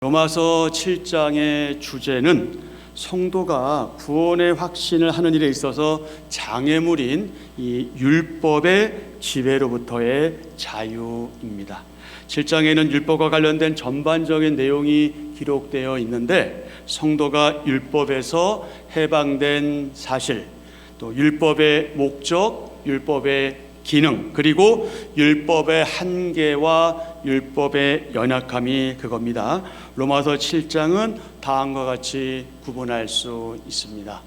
로마서 7장의 주제는 성도가 구원의 확신을 하는 일에 있어서 장애물인 이 율법의 지배로부터의 자유입니다. 7장에는 율법과 관련된 전반적인 내용이 기록되어 있는데, 성도가 율법에서 해방된 사실, 또 율법의 목적, 율법의 기능, 그리고 율법의 한계와 율법의 연약함이 그겁니다. 로마서 7장은 다음과 같이 구분할 수 있습니다.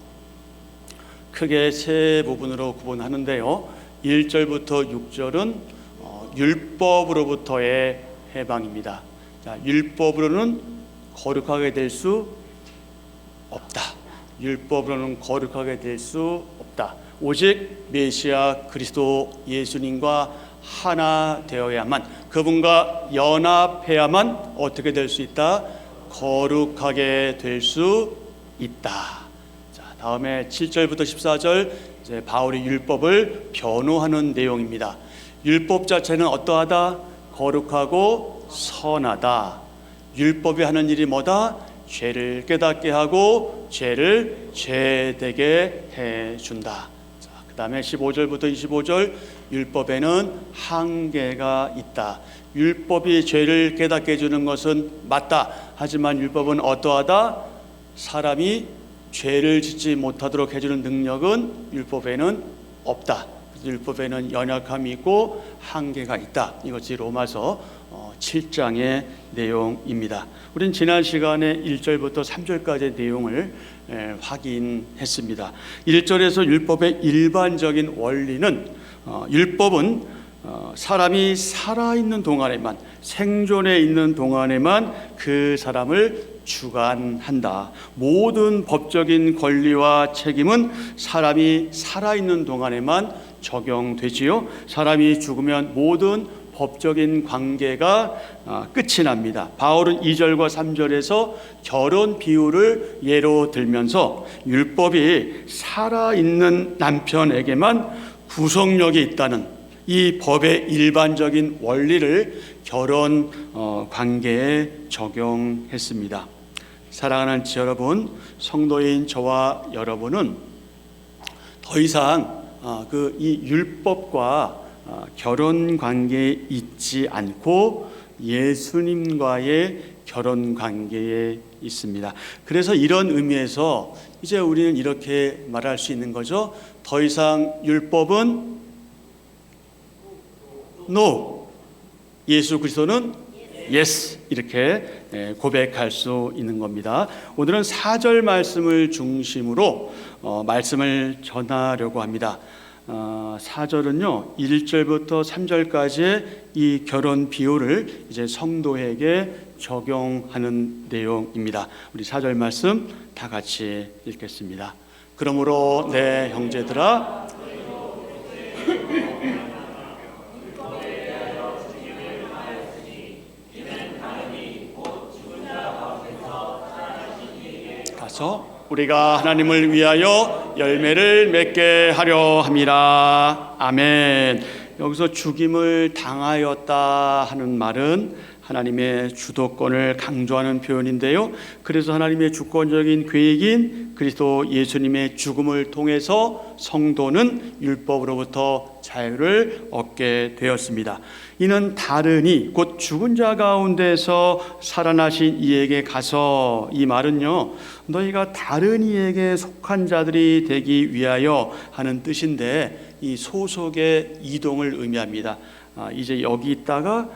크게 세 부분으로 구분하는데요, 1절부터 6절은 율법으로부터의 해방입니다. 자, 율법으로는 거룩하게 될 수 없다. 율법으로는 거룩하게 될 수 없다. 오직 메시아 그리스도 예수님과 하나 되어야만, 그분과 연합해야만 어떻게 될 수 있다? 거룩하게 될 수 있다. 자, 다음에 7절부터 14절 이제 바울이 율법을 변호하는 내용입니다. 율법 자체는 어떠하다? 거룩하고 선하다. 율법이 하는 일이 뭐다? 죄를 깨닫게 하고 죄를 죄되게 해준다. 그 다음에 15절부터 25절, 율법에는 한계가 있다. 율법이 죄를 깨닫게 해주는 것은 맞다. 하지만 율법은 어떠하다? 사람이 죄를 짓지 못하도록 해주는 능력은 율법에는 없다. 율법에는 연약함이 있고 한계가 있다. 이것이 로마서 7장의 내용입니다. 우린 지난 시간에 1절부터 3절까지의 내용을 확인했습니다. 1절에서 율법의 일반적인 원리는, 율법은 사람이 살아있는 동안에만, 생존해 있는 동안에만 그 사람을 주관한다. 모든 법적인 권리와 책임은 사람이 살아있는 동안에만 적용되지요. 사람이 죽으면 모든 법적인 관계가 끝이 납니다. 바울은 2절과 3절에서 결혼 비유를 예로 들면서 율법이 살아있는 남편에게만 구속력이 있다는 이 법의 일반적인 원리를 결혼 관계에 적용했습니다. 사랑하는 여러분, 성도인 저와 여러분은 더 이상 이 율법과 결혼 관계에 있지 않고 예수님과의 결혼 관계에 있습니다. 그래서 이런 의미에서 이제 우리는 이렇게 말할 수 있는 거죠. 더 이상 율법은 no, 예수 그리스도는 yes, 이렇게 고백할 수 있는 겁니다. 오늘은 4절 말씀을 중심으로 말씀을 전하려고 합니다. 4절은요, 1절부터 3절까지의 이 결혼 비유를 이제 성도에게 적용하는 내용입니다. 우리 4절 말씀 다 같이 읽겠습니다. 그러므로 내 형제들아, 가서 우리가 하나님을 위하여 열매를 맺게 하려 함이라. 아멘. 여기서 죽임을 당하였다 하는 말은 하나님의 주도권을 강조하는 표현인데요, 그래서 하나님의 주권적인 계획인 그리스도 예수님의 죽음을 통해서 성도는 율법으로부터 자유를 얻게 되었습니다. 이는 다르니 곧 죽은 자 가운데서 살아나신 이에게 가서, 이 말은요, 너희가 다른 이에게 속한 자들이 되기 위하여 하는 뜻인데, 이 소속의 이동을 의미합니다. 이제 여기 있다가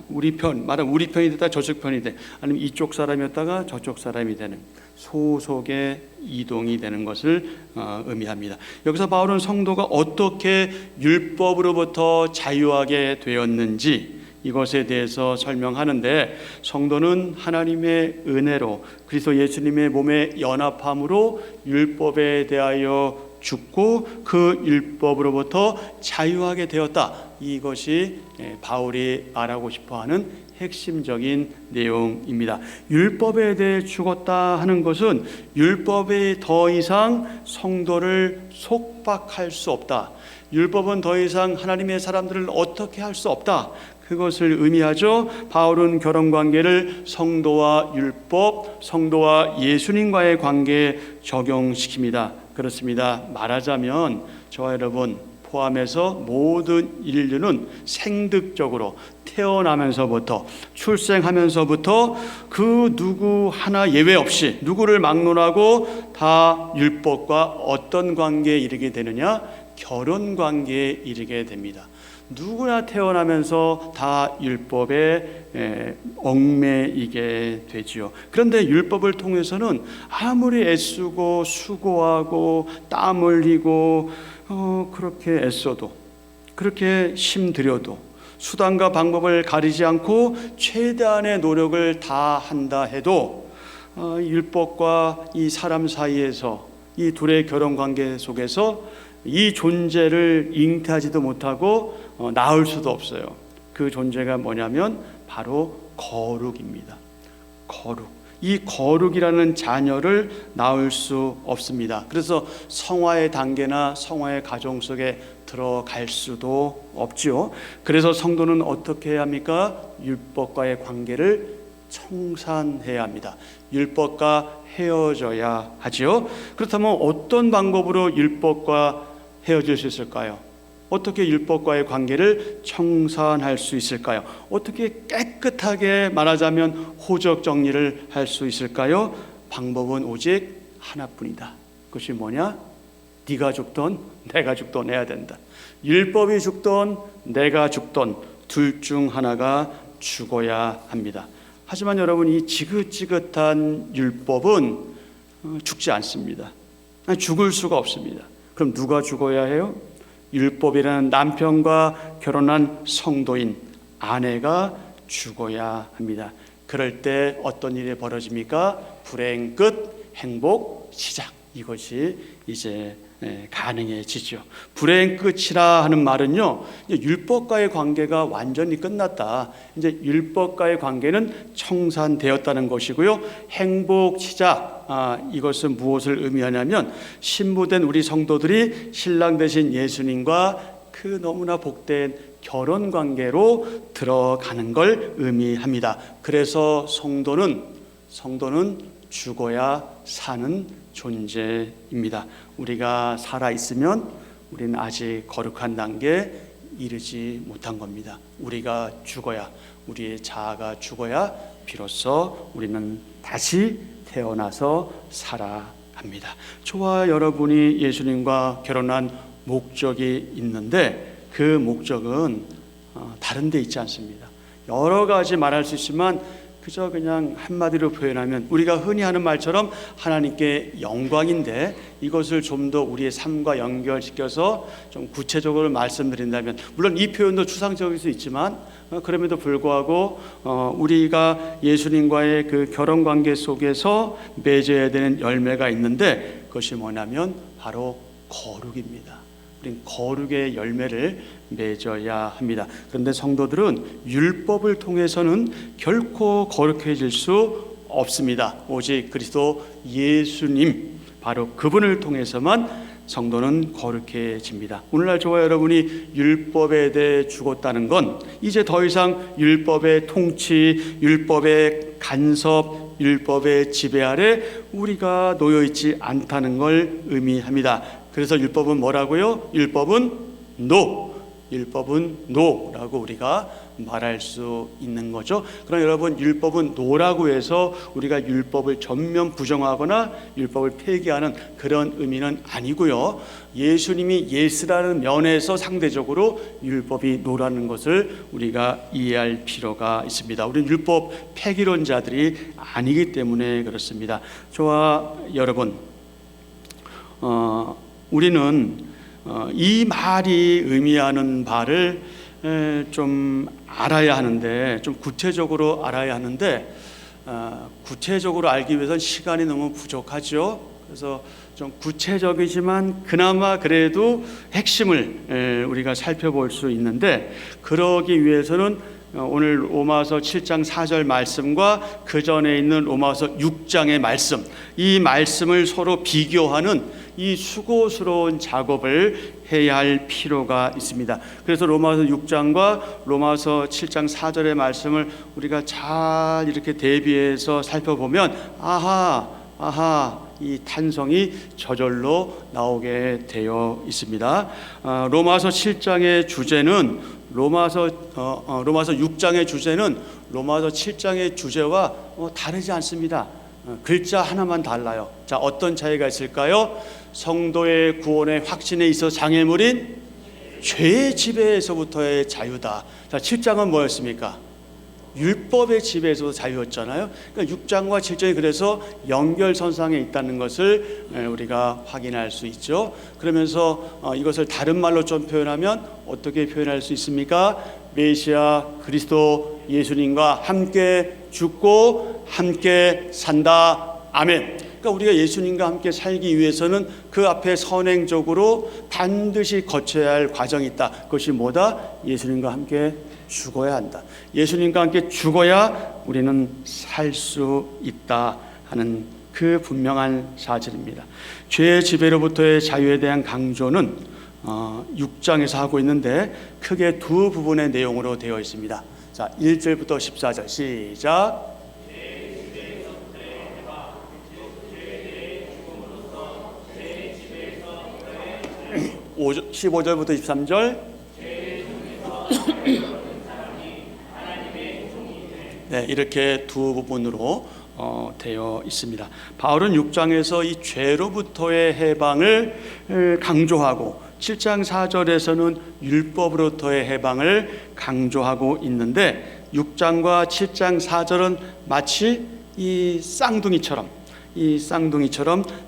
우리 편, 말하면 우리 편이 됐다가 저쪽 편이 돼, 아니면 이쪽 사람이었다가 저쪽 사람이 되는 소속의 이동이 되는 것을 의미합니다. 여기서 바울은 성도가 어떻게 율법으로부터 자유하게 되었는지 이것에 대해서 설명하는데, 성도는 하나님의 은혜로 그리스도 예수님의 몸에 연합함으로 율법에 대하여 죽고 그 율법으로부터 자유하게 되었다. 이것이 바울이 말하고 싶어하는 핵심적인 내용입니다. 율법에 대해 죽었다 하는 것은 율법이 더 이상 성도를 속박할 수 없다. 율법은 더 이상 하나님의 사람들을 어떻게 할 수 없다, 그것을 의미하죠. 바울은 결혼관계를 성도와 율법, 성도와 예수님과의 관계에 적용시킵니다. 그렇습니다. 말하자면 저와 여러분 포함해서 모든 인류는 생득적으로 태어나면서부터 출생하면서부터 그 누구 하나 예외 없이 누구를 막론하고 다 율법과 어떤 관계에 이르게 되느냐? 결혼관계에 이르게 됩니다. 누구나 태어나면서 다 율법에 얽매이게 되지요. 그런데 율법을 통해서는 아무리 애쓰고 수고하고 땀 흘리고 그렇게 애써도, 그렇게 힘들여도, 수단과 방법을 가리지 않고 최대한의 노력을 다한다 해도 율법과 이 사람 사이에서, 이 둘의 결혼관계 속에서 이 존재를 잉태하지도 못하고 낳을 수도 없어요. 그 존재가 뭐냐면 바로 거룩입니다. 거룩. 이 거룩이라는 자녀를 낳을 수 없습니다. 그래서 성화의 단계나 성화의 가정 속에 들어갈 수도 없죠. 그래서 성도는 어떻게 해야 합니까? 율법과의 관계를 청산해야 합니다. 율법과 헤어져야 하지요. 그렇다면 어떤 방법으로 율법과 헤어질 수 있을까요? 어떻게 율법과의 관계를 청산할 수 있을까요? 어떻게 깨끗하게 말하자면 호적 정리를 할 수 있을까요? 방법은 오직 하나뿐이다. 그것이 뭐냐? 네가 죽던 내가 죽던 해야 된다. 율법이 죽던 내가 죽던 둘 중 하나가 죽어야 합니다. 하지만 여러분, 이 지긋지긋한 율법은 죽지 않습니다. 죽을 수가 없습니다. 그럼 누가 죽어야 해요? 율법이라는 남편과 결혼한 성도인 아내가 죽어야 합니다. 그럴 때 어떤 일이 벌어집니까? 불행 끝, 행복 시작. 이것이 이제 가능해지죠. 불행 끝이라 하는 말은요, 율법과의 관계가 완전히 끝났다, 이제 율법과의 관계는 청산되었다는 것이고요. 행복 시작, 이것은 무엇을 의미하냐면 신부된 우리 성도들이 신랑 되신 예수님과 그 너무나 복된 결혼 관계로 들어가는 걸 의미합니다. 그래서 성도는 죽어야 사는 존재입니다. 우리가 살아있으면 우리는 아직 거룩한 단계에 이르지 못한 겁니다. 우리가 죽어야, 우리의 자아가 죽어야 비로소 우리는 다시 태어나서 살아갑니다. 저와 여러분이 예수님과 결혼한 목적이 있는데 그 목적은 다른 데 있지 않습니다. 여러 가지 말할 수 있지만 그저 그냥 한마디로 표현하면 우리가 흔히 하는 말처럼 하나님께 영광인데, 이것을 좀 더 우리의 삶과 연결시켜서 좀 구체적으로 말씀드린다면, 물론 이 표현도 추상적일 수 있지만 그럼에도 불구하고 우리가 예수님과의 그 결혼관계 속에서 맺어야 되는 열매가 있는데 그것이 뭐냐면 바로 거룩입니다. 우린 거룩의 열매를 맺어야 합니다. 그런데 성도들은 율법을 통해서는 결코 거룩해질 수 없습니다. 오직 그리스도 예수님, 바로 그분을 통해서만 성도는 거룩해집니다. 오늘날 저와 여러분이 율법에 대해 죽었다는 건 이제 더 이상 율법의 통치, 율법의 간섭, 율법의 지배 아래 우리가 놓여있지 않다는 걸 의미합니다. 그래서 율법은 뭐라고요? 율법은 노라고 우리가 말할 수 있는 거죠. 그러나 여러분, 율법은 노라고 해서 우리가 율법을 전면 부정하거나 율법을 폐기하는 그런 의미는 아니고요. 예수님이 예스라는 면에서 상대적으로 율법이 노라는 것을 우리가 이해할 필요가 있습니다. 우리는 율법 폐기론자들이 아니기 때문에 그렇습니다. 저와 여러분, 우리는 이 말이 의미하는 바를 좀 알아야 하는데, 좀 구체적으로 알아야 하는데, 구체적으로 알기 위해서는 시간이 너무 부족하죠. 그래서 좀 구체적이지만 그나마 그래도 핵심을 우리가 살펴볼 수 있는데, 그러기 위해서는 오늘 로마서 7장 4절 말씀과 그 전에 있는 로마서 6장의 말씀, 이 말씀을 서로 비교하는 이 수고스러운 작업을 해야 할 필요가 있습니다. 그래서 로마서 6장과 로마서 7장 4절의 말씀을 우리가 잘 이렇게 대비해서 살펴보면 아하 이 탄성이 저절로 나오게 되어 있습니다. 로마서 7장의 주제는 로마서 6장의 주제는 로마서 7장의 주제와 다르지 않습니다. 글자 하나만 달라요. 자, 어떤 차이가 있을까요? 성도의 구원의 확신에 있어 장애물인 죄의 지배에서부터의 자유다. 자, 7장은 뭐였습니까? 율법의 지배에서 자유였잖아요. 그러니까 6장과 7장이 그래서 연결선상에 있다는 것을 우리가 확인할 수 있죠. 그러면서 이것을 다른 말로 좀 표현하면 어떻게 표현할 수 있습니까? 메시아 그리스도 예수님과 함께 죽고 함께 산다. 아멘. 그러니까 우리가 예수님과 함께 살기 위해서는 그 앞에 선행적으로 반드시 거쳐야 할 과정이 있다. 그것이 뭐다? 예수님과 함께 죽어야 한다. 예수님과 함께 죽어야 우리는 살 수 있다 하는 그 분명한 사실입니다. 죄의 지배로부터의 자유에 대한 강조는 6장에서 하고 있는데 크게 두 부분의 내용으로 되어 있습니다. 자, 1절부터 14절 시작. 15절부터 23절. 네, 이렇게 두 부분으로 되어 있습니다. 바울은 6장에서 이 죄로부터의 해방을 강조하고 7장 4절에서는 율법으로부터의 해방을 강조하고 있는데 6장과 7장 4절은 마치 이 쌍둥이처럼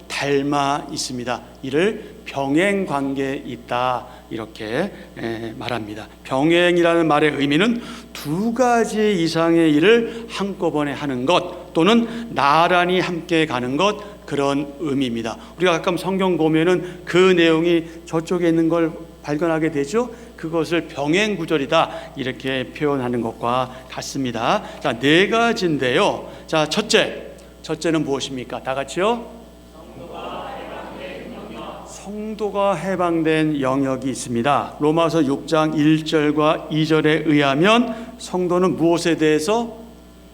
닮아 있습니다. 이를 병행 관계에 있다 이렇게 말합니다. 병행이라는 말의 의미는 두 가지 이상의 일을 한꺼번에 하는 것 또는 나란히 함께 가는 것, 그런 의미입니다. 우리가 가끔 성경 보면은 그 내용이 저쪽에 있는 걸 발견하게 되죠. 그것을 병행 구절이다 이렇게 표현하는 것과 같습니다. 자, 네 가지인데요. 자, 첫째는 무엇입니까? 다 같이요. 성도가 해방된 영역이 있습니다. 로마서 6장 1절과 2절에 의하면 성도는 무엇에 대해서?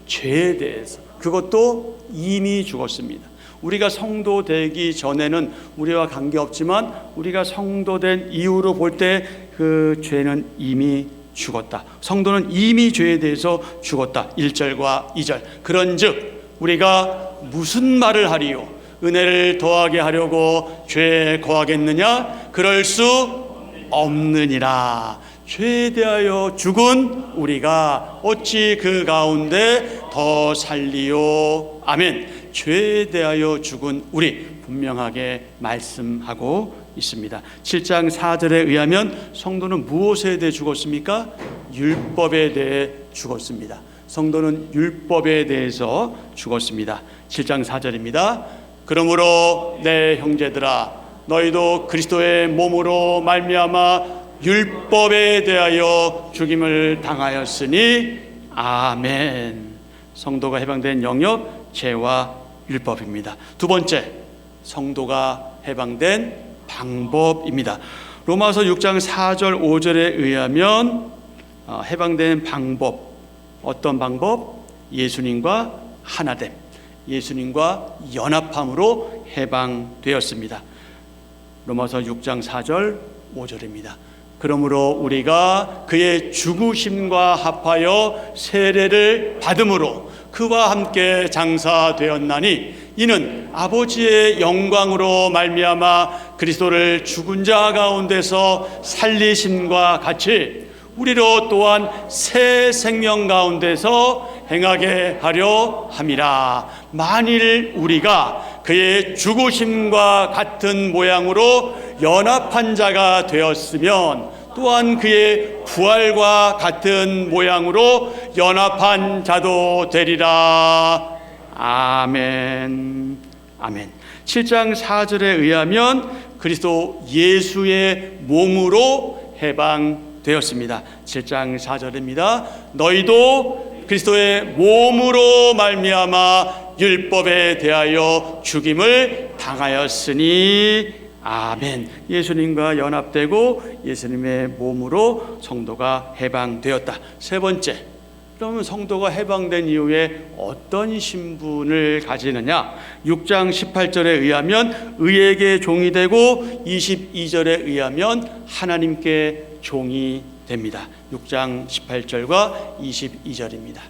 죄에 대해서. 그것도 이미 죽었습니다. 우리가 성도 되기 전에는 우리와 관계없지만 우리가 성도된 이후로 볼 때 그 죄는 이미 죽었다. 성도는 이미 죄에 대해서 죽었다. 1절과 2절. 그런즉 우리가 무슨 말을 하리요? 은혜를 더하게 하려고 죄에 거하겠느냐? 그럴 수 없느니라. 죄에 대하여 죽은 우리가 어찌 그 가운데 더 살리요? 아멘. 죄에 대하여 죽은 우리 분명하게 말씀하고 있습니다. 7장 4절에 의하면 성도는 무엇에 대해 죽었습니까? 율법에 대해 죽었습니다. 성도는 율법에 대해서 죽었습니다. 7장 4절입니다. 그러므로 내 형제들아 너희도 그리스도의 몸으로 말미암아 율법에 대하여 죽임을 당하였으니 아멘. 성도가 해방된 영역, 죄와 율법입니다. 두 번째, 성도가 해방된 방법입니다. 로마서 6장 4절 5절에 의하면 해방된 방법, 어떤 방법? 예수님과 하나됨, 예수님과 연합함으로 해방되었습니다. 로마서 6장 4절 5절입니다. 그러므로 우리가 그의 죽으심과 합하여 세례를 받음으로 그와 함께 장사되었나니 이는 아버지의 영광으로 말미암아 그리스도를 죽은 자 가운데서 살리심과 같이 우리로 또한 새 생명 가운데서 행하게 하려 함이라. 만일 우리가 그의 죽으심과 같은 모양으로 연합한 자가 되었으면 또한 그의 부활과 같은 모양으로 연합한 자도 되리라. 아멘. 아멘. 7장 4절에 의하면 그리스도 예수의 몸으로 해방되었습니다. 되었습니다. 7장 4절입니다. 너희도 그리스도의 몸으로 말미암아 율법에 대하여 죽임을 당하였으니 아멘. 예수님과 연합되고 예수님의 몸으로 성도가 해방되었다. 세 번째, 그러면 성도가 해방된 이후에 어떤 신분을 가지느냐? 6장 18절에 의하면 의에게 종이 되고 22절에 의하면 하나님께 종이 됩니다. 6장 18절과 22절입니다.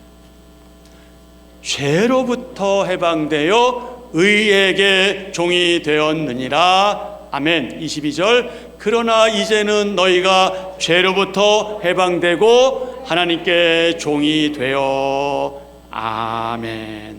죄로부터 해방되어 의에게 종이 되었느니라. 아멘. 22절, 그러나 이제는 너희가 죄로부터 해방되고 하나님께 종이 되어 아멘.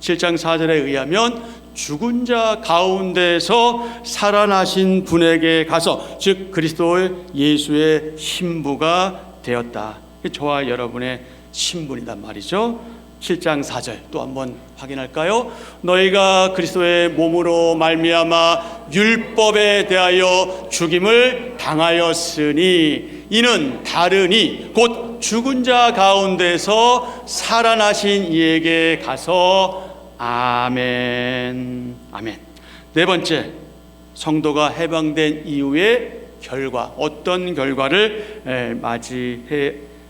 7장 4절에 의하면 죽은 자 가운데서 살아나신 분에게 가서, 즉 그리스도 예수의 신부가 되었다. 저와 여러분의 신분이란 말이죠. 7장 4절 또 한번 확인할까요? 너희가 그리스도의 몸으로 말미암아 율법에 대하여 죽임을 당하였으니 이는 다르니 곧 죽은 자 가운데서 살아나신 이에게 가서 아멘. 아멘. 네 번째, 성도가 해방된 이후의 결과, 어떤 결과를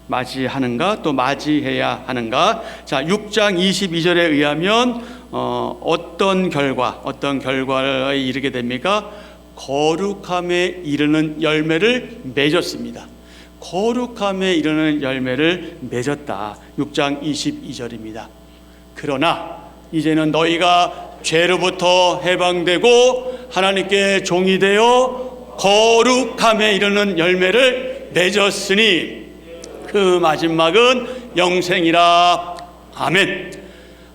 맞이하는가, 또 맞이해야 하는가? 자, 6장 22절에 의하면 어떤 결과에 이르게 됩니까? 거룩함에 이르는 열매를 맺었습니다. 거룩함에 이르는 열매를 맺었다. 6장 22절입니다. 그러나 이제는 너희가 죄로부터 해방되고 하나님께 종이 되어 거룩함에 이르는 열매를 맺었으니 그 마지막은 영생이라. 아멘.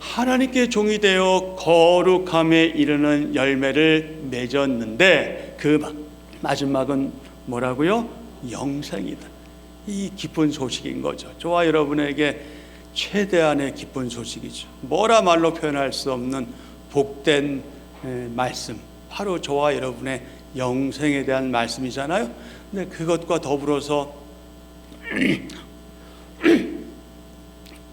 하나님께 종이 되어 거룩함에 이르는 열매를 맺었는데 그 마지막은 뭐라고요? 영생이다. 이 기쁜 소식인 거죠. 저와 여러분에게 최대한의 기쁜 소식이죠. 뭐라 말로 표현할 수 없는 복된 말씀, 바로 저와 여러분의 영생에 대한 말씀이잖아요. 근데 그것과 더불어서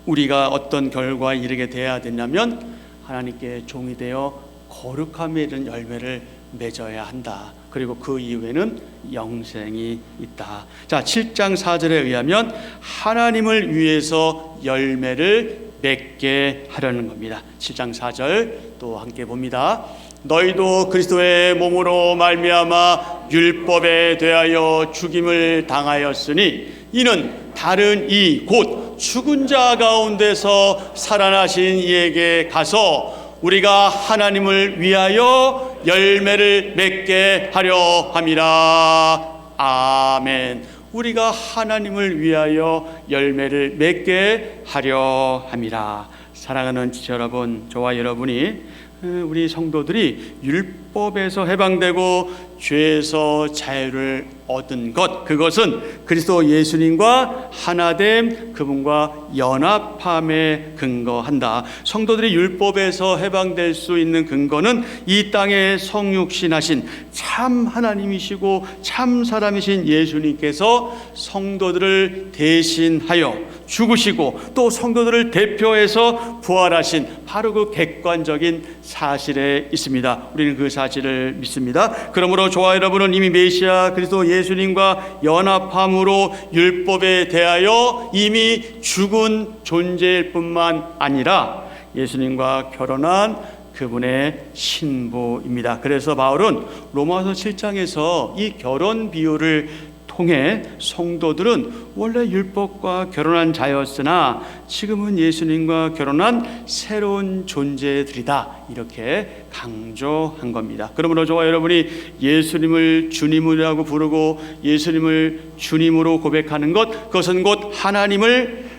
우리가 어떤 결과에 이르게 돼야 되냐면 하나님께 종이 되어 거룩함에 이른 열매를 맺어야 한다. 그리고 그 이후에는 영생이 있다. 자, 7장 4절에 의하면 하나님을 위해서 열매를 맺게 하려는 겁니다. 7장 4절 또 함께 봅니다. 너희도 그리스도의 몸으로 말미암아 율법에 대하여 죽임을 당하였으니 이는 다른 이 곧 죽은 자 가운데서 살아나신 이에게 가서 우리가 하나님을 위하여 열매를 맺게 하려 함이라. 아멘. 우리가 하나님을 위하여 열매를 맺게 하려 함이라. 사랑하는 지체 여러분, 저와 여러분이 우리 성도들이 율법에서 해방되고 죄에서 자유를 얻은 것, 그것은 그리스도 예수님과 하나됨, 그분과 연합함에 근거한다. 성도들이 율법에서 해방될 수 있는 근거는 이 땅에 성육신하신 참 하나님이시고 참 사람이신 예수님께서 성도들을 대신하여 죽으시고 또 성도들을 대표해서 부활하신 바로 그 객관적인 사실에 있습니다. 우리는 그 사실을 믿습니다. 그러므로 저와 여러분은 이미 메시아 그리스도 예수님과 연합함으로 율법에 대하여 이미 죽은 존재일 뿐만 아니라 예수님과 결혼한 그분의 신부입니다. 그래서 바울은 로마서 7장에서 이 결혼 비유를 통해 성도들은 원래 율법과 결혼한 자였으나 지금은 예수님과 결혼한 새로운 존재들이다, 이렇게 강조한 겁니다. 그러므로 저와 여러분이 예수님을 주님이라고 부르고 예수님을 주님으로 고백하는 것, 그것은 곧 하나님을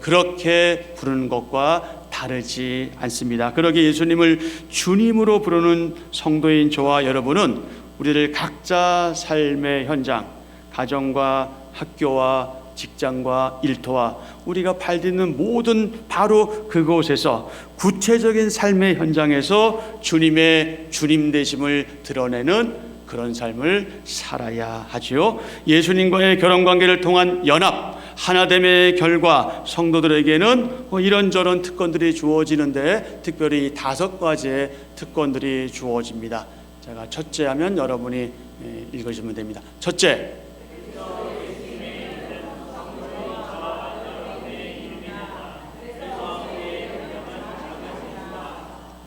그렇게 부르는 것과 다르지 않습니다. 그러기에 예수님을 주님으로 부르는 성도인 저와 여러분은 우리를 각자 삶의 현장, 가정과 학교와 직장과 일터와 우리가 발딛는 모든 바로 그곳에서 구체적인 삶의 현장에서 주님의 주님 되심을 드러내는 그런 삶을 살아야 하지요. 예수님과의 결혼관계를 통한 연합, 하나됨의 결과 성도들에게는 이런저런 특권들이 주어지는데 특별히 5가지의 특권들이 주어집니다. 제가 첫째 하면 여러분이 읽으시면 됩니다. 첫째,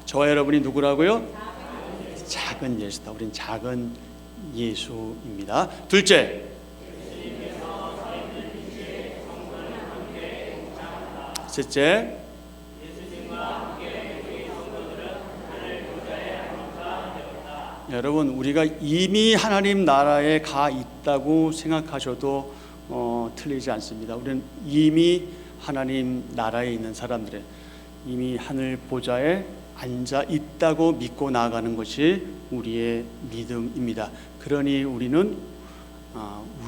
저와 여러분이 누구라고요? 작은 예수다. 우린 작은 예수입니다. 둘째, 셋째, 여러분 우리가 이미 하나님 나라에 가 있다고 생각하셔도 틀리지 않습니다. 우리는 이미 하나님 나라에 있는 사람들은 이미 하늘 보좌에 앉아 있다고 믿고 나아가는 것이 우리의 믿음입니다. 그러니 우리는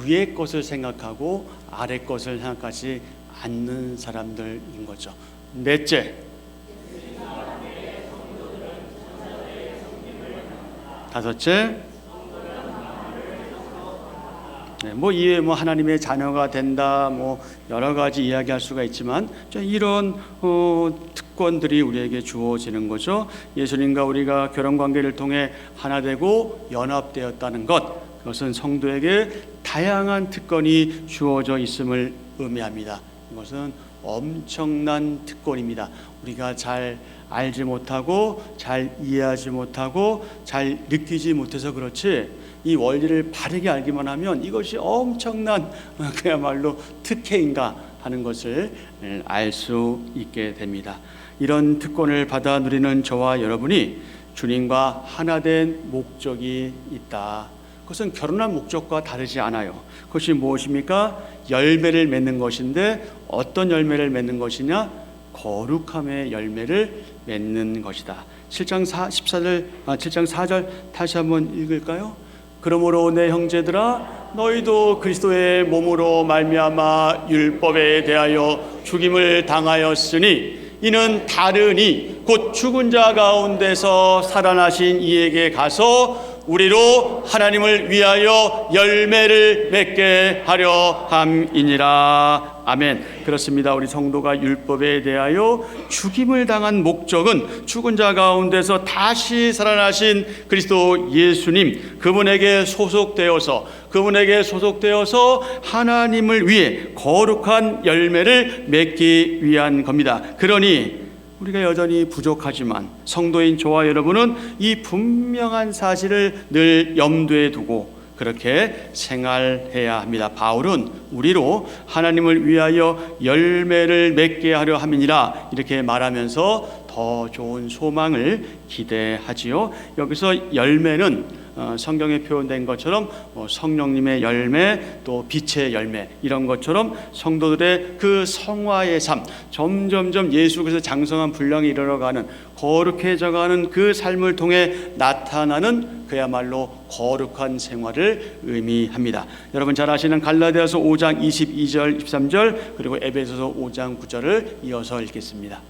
위의 것을 생각하고 아래 것을 생각하지 않는 사람들인 거죠. 넷째, 다섯째, 이에 하나님의 자녀가 된다, 여러 가지 이야기할 수가 있지만 이런 특권들이 우리에게 주어지는 거죠. 예수님과 우리가 결혼 관계를 통해 하나 되고 연합되었다는 것, 그것은 성도에게 다양한 특권이 주어져 있음을 의미합니다. 이것은 엄청난 특권입니다. 우리가 잘 알지 못하고 잘 이해하지 못하고 잘 느끼지 못해서 그렇지, 이 원리를 바르게 알기만 하면 이것이 엄청난 그야말로 특혜인가 하는 것을 알 수 있게 됩니다. 이런 특권을 받아 누리는 저와 여러분이 주님과 하나 된 목적이 있다. 그것은 결혼한 목적과 다르지 않아요. 그것이 무엇입니까? 열매를 맺는 것인데 어떤 열매를 맺는 것이냐? 거룩함의 열매를 맺는 것이다. 7장 4절 다시 한번 읽을까요? 그러므로 내 형제들아, 너희도 그리스도의 몸으로 말미암아 율법에 대하여 죽임을 당하였으니 이는 다르니 곧 죽은 자 가운데서 살아나신 이에게 가서 우리로 하나님을 위하여 열매를 맺게 하려 함이니라. 아멘. 그렇습니다. 우리 성도가 율법에 대하여 죽임을 당한 목적은 죽은 자 가운데서 다시 살아나신 그리스도 예수님, 그분에게 소속되어서 하나님을 위해 거룩한 열매를 맺기 위한 겁니다. 그러니 우리가 여전히 부족하지만 성도인 저와 여러분은 이 분명한 사실을 늘 염두에 두고 그렇게 생활해야 합니다. 바울은 우리로 하나님을 위하여 열매를 맺게 하려 함이니라 이렇게 말하면서 더 좋은 소망을 기대하지요. 여기서 열매는 성경에 표현된 것처럼 성령님의 열매, 또 빛의 열매, 이런 것처럼 성도들의 그 성화의 삶, 점점점 예수 그리스도 장성한 분량에 이르러가는, 거룩해져가는 그 삶을 통해 나타나는 그야말로 거룩한 생활을 의미합니다. 여러분 잘 아시는 갈라디아서 5장 22절 23절 그리고 에베소서 5장 9절을 이어서 읽겠습니다.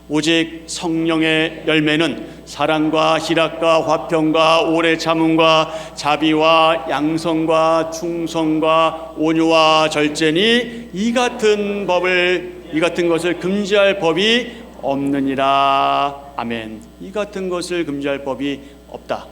오직 성령의 열매는 사랑과 희락과 화평과 오래 참음과 자비와 양성과 충성과 온유와 절제니 이 같은 것을 금지할 법이 없느니라. 아멘. 이 같은 것을 금지할 법이 없다.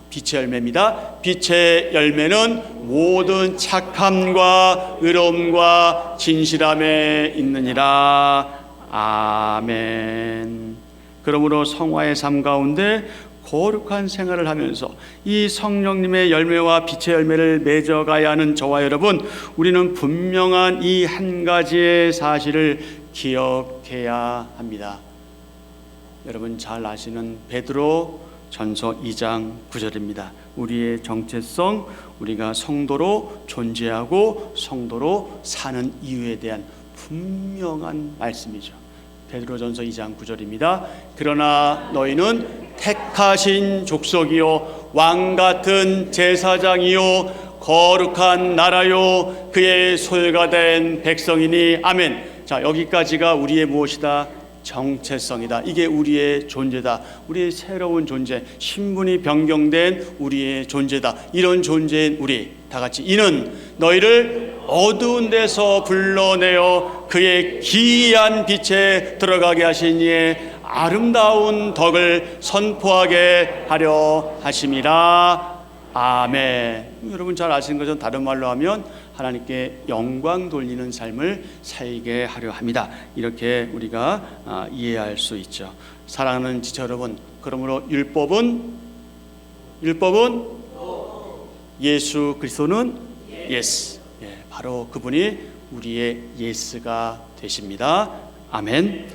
빛의 열매입니다. 빛의 열매는 모든 착함과 의로움과 진실함에 있느니라. 아멘. 그러므로 성화의 삶 가운데 거룩한 생활을 하면서 이 성령님의 열매와 빛의 열매를 맺어가야 하는 저와 여러분, 우리는 분명한 이 한 가지의 사실을 기억해야 합니다. 여러분 잘 아시는 베드로 전서 2장 9절입니다. 우리의 정체성, 우리가 성도로 존재하고 성도로 사는 이유에 대한 분명한 말씀이죠. 베드로전서 2장 9절입니다. 그러나 너희는 택하신 족속이요 왕같은 제사장이요 거룩한 나라요 그의 소유가 된 백성이니. 아멘. 자, 여기까지가 우리의 무엇이다? 정체성이다. 이게 우리의 존재다. 우리의 새로운 존재, 신분이 변경된 우리의 존재다. 이런 존재인 우리 다 같이, 이는 너희를 어두운 데서 불러내어 그의 기이한 빛에 들어가게 하신 이의 아름다운 덕을 선포하게 하려 하심이라. 아멘. 여러분 잘 아시는 것처럼 다른 말로 하면 하나님께 영광 돌리는 삶을 살게 하려 합니다. 이렇게 우리가 이해할 수 있죠. 사랑하는 지체 여러분, 그러므로 율법은 예수 그리스도는 예스. 바로 그분이 우리의 예스가 되십니다. 아멘.